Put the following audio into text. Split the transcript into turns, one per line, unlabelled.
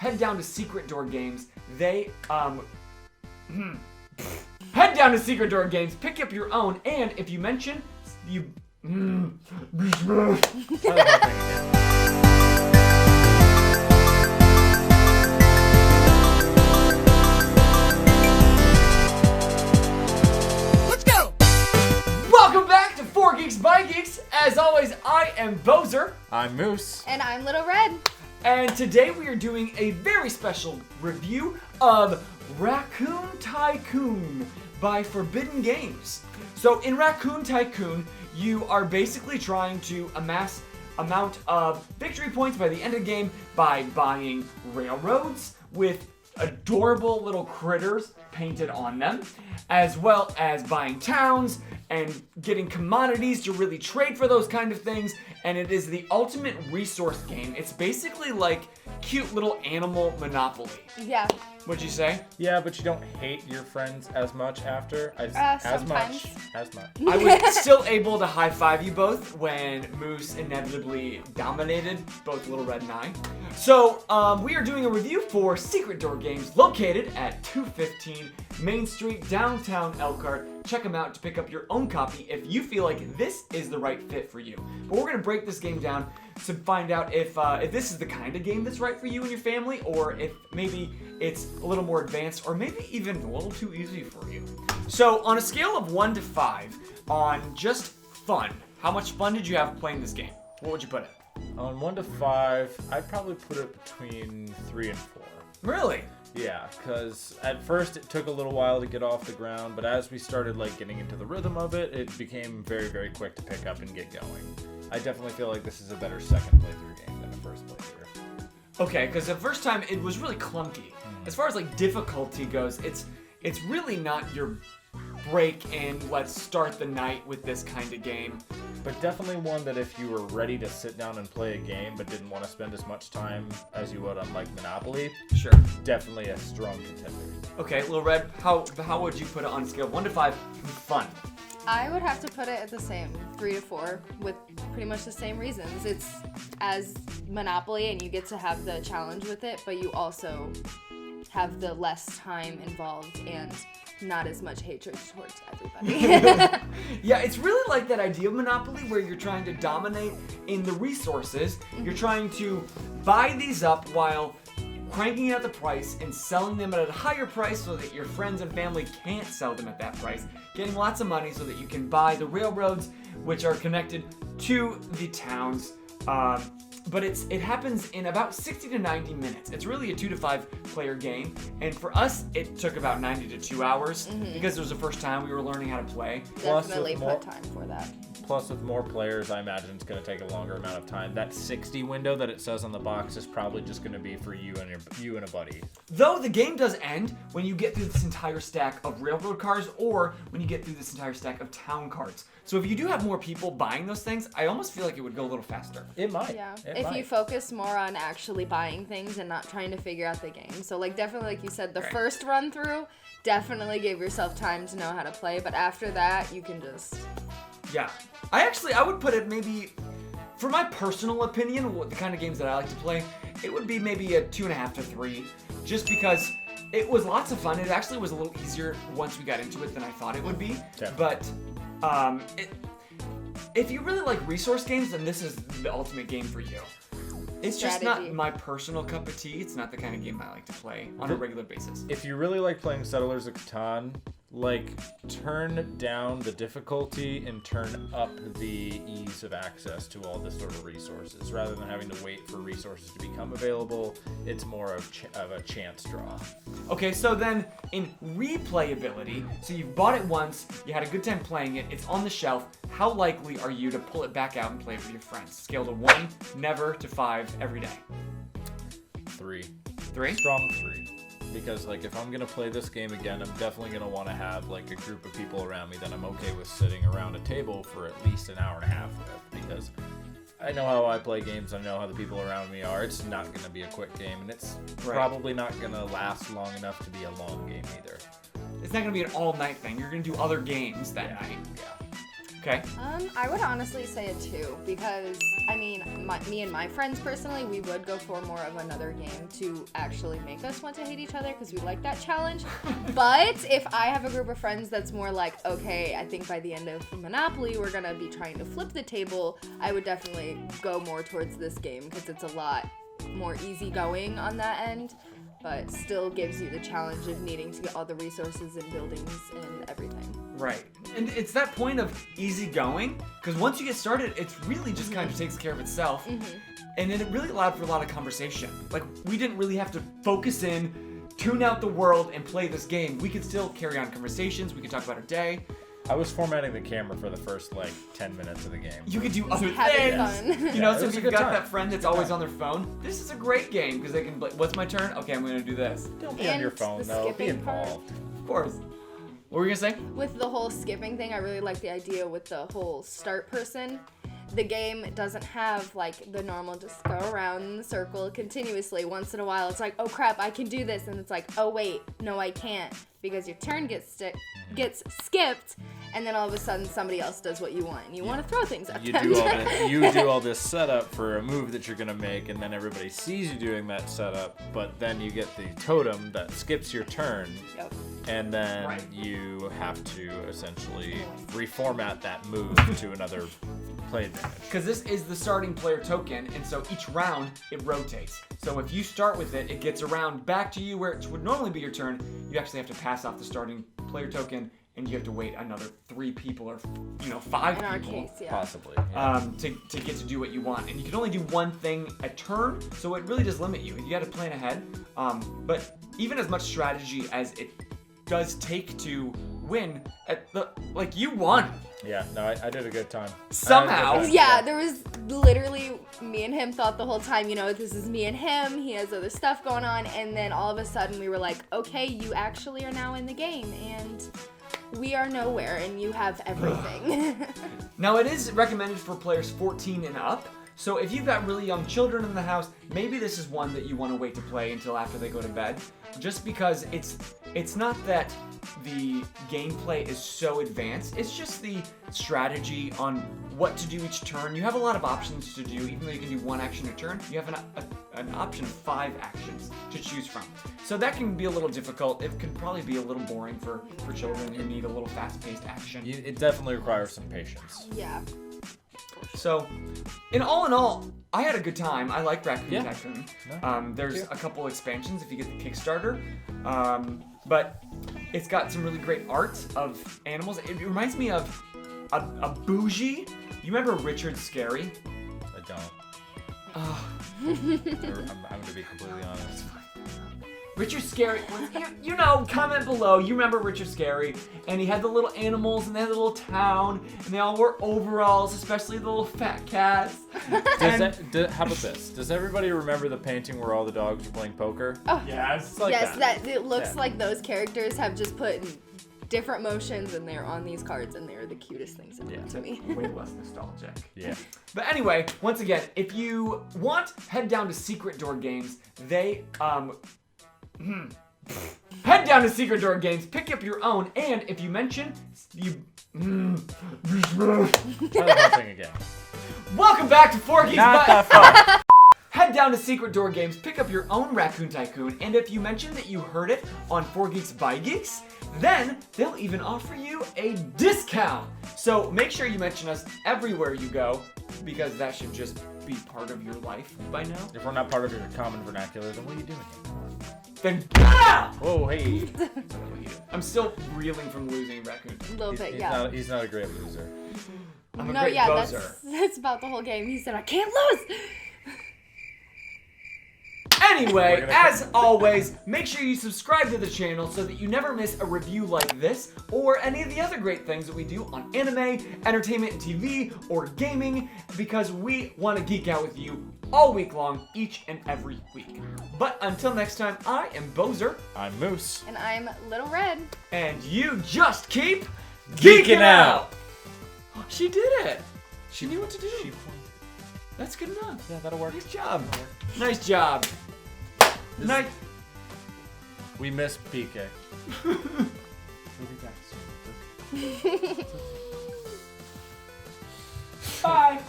head down to Secret Door Games. They, head down to Secret Door Games, pick up your own, and if you mention, you... Welcome back to 4 Geeks by Geeks. As always, I am Bozer.
I'm Moose.
And I'm Little Red.
And today we are doing a very special review of Raccoon Tycoon by Forbidden Games. So in Raccoon Tycoon, you are basically trying to amass amount of victory points by the end of the game by buying railroads with adorable little critters painted on them, as well as buying towns and getting commodities to really trade for those kind of things. And it is the ultimate resource game. It's basically like cute little animal Monopoly.
Yeah.
What'd you say?
Yeah, but you don't hate your friends as much after? As
sometimes.
much.
I was still able to high-five you both when Moose inevitably dominated both Little Red and I. So, we are doing a review for Secret Door Games, located at 215 Main Street, downtown Elkhart. Check them out to pick up your own copy if you feel like this is the right fit for you. But we're going to break this game down to find out if this is the kind of game that's right for you and your family, or if maybe it's a little more advanced, or maybe even a little too easy for you. So on a scale of 1 to 5, on just fun, how much fun did you have playing this game? What would you put it?
On 1 to 5, I'd probably put it between 3 and 4.
Really?
Yeah, because at first it took a little while to get off the ground, but as we started getting into the rhythm of it, it became very, very quick to pick up and get going. I definitely feel like this is a better second playthrough game than the first playthrough.
Okay, because the first time it was really clunky. As far as difficulty goes, it's really not your break in, let's start the night with this kind of game.
But definitely one that if you were ready to sit down and play a game but didn't want to spend as much time as you would on Monopoly,
Sure.
definitely a strong contender.
Okay, Little Red, how would you put it on a scale of 1 to 5? Fun.
I would have to put it at the same 3 to 4 with pretty much the same reasons. It's as Monopoly and you get to have the challenge with it, but you also have the less time involved and not as much hatred towards everybody.
Yeah, it's really like that idea of Monopoly where you're trying to dominate in the resources. You're trying to buy these up while cranking out the price and selling them at a higher price so that your friends and family can't sell them at that price. Getting lots of money so that you can buy the railroads which are connected to the towns. But it happens in about 60 to 90 minutes. It's really a 2 to 5 player game. And for us, it took about 90 to 2 hours because it was the first time we were learning how to play.
Definitely put time for that.
Plus, with more players, I imagine it's going to take a longer amount of time. That 60 window that it says on the box is probably just going to be for you and a buddy.
Though the game does end when you get through this entire stack of railroad cars or when you get through this entire stack of town cards. So if you do have more people buying those things, I almost feel like it would go a little faster.
It might.
Yeah. If you focus more on actually buying things and not trying to figure out the game. So definitely like you said, the first run through, definitely give yourself time to know how to play. But after that, you can just...
Yeah. I would put it maybe, for my personal opinion, the kind of games that I like to play, it would be maybe a 2.5 to 3, just because it was lots of fun. It actually was a little easier once we got into it than I thought it would be.
Definitely.
But if you really like resource games, then this is the ultimate game for you. It's just not my personal cup of tea. It's not the kind of game I like to play on a regular basis.
If you really like playing Settlers of Catan, turn down the difficulty and turn up the ease of access to all this sort of resources. Rather than having to wait for resources to become available, it's more of a chance draw.
Okay, so then in replayability, so you've bought it once, you had a good time playing it, it's on the shelf, how likely are you to pull it back out and play it with your friends? Scale to 1, never, to 5, every day.
3.
3?
Strong 3. Because if I'm gonna play this game again, I'm definitely gonna want to have a group of people around me that I'm okay with sitting around a table for at least an hour and a half with, because I know how I play games, I know how the people around me are. It's not gonna be a quick game, and it's probably not gonna last long enough to be a long game either.
It's not gonna be an all-night thing. You're gonna do other games that night.
Yeah.
Okay.
I would honestly say a 2 because, I mean, me and my friends personally, we would go for more of another game to actually make us want to hate each other because we like that challenge. But if I have a group of friends that's more like, okay, I think by the end of Monopoly we're going to be trying to flip the table, I would definitely go more towards this game because it's a lot more easygoing on that end, but still gives you the challenge of needing to get all the resources and buildings and everything.
Right. And it's that point of easygoing, because once you get started, it's really just kind of takes care of itself. And then it really allowed for a lot of conversation. Like, we didn't really have to focus in, tune out the world, and play this game. We could still carry on conversations. We could talk about our day.
I was formatting the camera for the first, 10 minutes of the game.
You could do other
Having
things.
fun.
You know,
Yeah,
so
it
if
was a
you've
good
got
time.
that friend that's always on their phone, this is a great game, because they can be like, what's my turn? Okay, I'm going to do this.
Don't be on your
And
phone,
the
though. Be
skipping part.
involved.
Of course. What were you going to say?
With the whole skipping thing, I really like the idea with the whole start person. The game doesn't have the normal just go around in the circle continuously. Once in a while, it's like, oh crap, I can do this, and it's like, oh wait, no, I can't, because your turn gets skipped, and then all of a sudden somebody else does what you want, and you want to throw things at
You
them.
do all this setup for a move that you're gonna make, and then everybody sees you doing that setup. But then you get the totem that skips your turn,
Yep.
and then
Right.
you have to essentially reformat that move to another play advantage.
Because this is the starting player token, and so each round it rotates. So if you start with it, it gets around back to you where it would normally be your turn. You actually have to pass off the starting player token, and you have to wait another 3 people or 5
In our
people
case, yeah.
Possibly. Yeah.
to get to do what you want. And you can only do one thing a turn, so it really does limit you. You got to plan ahead. But even as much strategy as it does take to win, you won.
Yeah, no, I did a good time.
Somehow.
I had a good time.
Yeah, there was literally me and him thought the whole time, this is me and him, he has other stuff going on, and then all of a sudden we were like, okay, you actually are now in the game, and we are nowhere, and you have everything.
Now, it is recommended for players 14 and up, so if you've got really young children in the house, maybe this is one that you want to wait to play until after they go to bed, just because it's not that the gameplay is so advanced, it's just the strategy on what to do each turn. You have a lot of options to do, even though you can do 1 action a turn, you have an option of 5 actions to choose from. So that can be a little difficult. It can probably be a little boring for children who need a little fast-paced action.
It definitely requires some patience.
Yeah.
So, in all, I had a good time. I like Raccoon
Yeah.
Tycoon.
No,
There's a couple expansions if you get the Kickstarter. But it's got some really great art of animals. It reminds me of a bougie. You remember Richard Scarry?
I don't. I'm gonna be completely honest.
Richard Scarry, comment below. You remember Richard Scarry, and he had the little animals, and they had the little town, and they all wore overalls, especially the little fat cats.
How about this? Does everybody remember the painting where all the dogs are playing poker?
Oh,
Yes.
It's like
yes,
that.
it looks
Yeah.
like those characters have just put in different motions, and they're on these cards, and they're the cutest things ever
Yeah.
to me.
Way less nostalgic.
Yeah.
But anyway, once again, if you want, head down to Secret Door Games. They head down to Secret Door Games, pick up your own, and if you mention
Try the whole thing again.
welcome back to 4 Geeks.
Not that far.
Head down to Secret Door Games, pick up your own Raccoon Tycoon, and if you mention that you heard it on 4 Geeks by Geeks, then they'll even offer you a discount. So make sure you mention us everywhere you go, because that should just be part of your life by now.
If we're not part of your common vernacular, then what are you doing?
Then
Whoa, hey.
I'm still reeling from losing Raccoon.
A little bit, yeah.
He's not a great loser.
I'm a
No,
great
yeah,
bozer.
that's about the whole game. He said, I can't lose!
Anyway, as always, make sure you subscribe to the channel so that you never miss a review like this or any of the other great things that we do on anime, entertainment, and TV, or gaming, because we want to geek out with you all week long, each and every week. But until next time, I am Bozer,
I'm Moose.
And I'm Little Red.
and you just keep
Geeking out.
She did it. She knew what to do. That's good enough.
Yeah, that'll work.
Nice job. Nice job. Nice.
We miss PK. We'll be back soon.
Bye.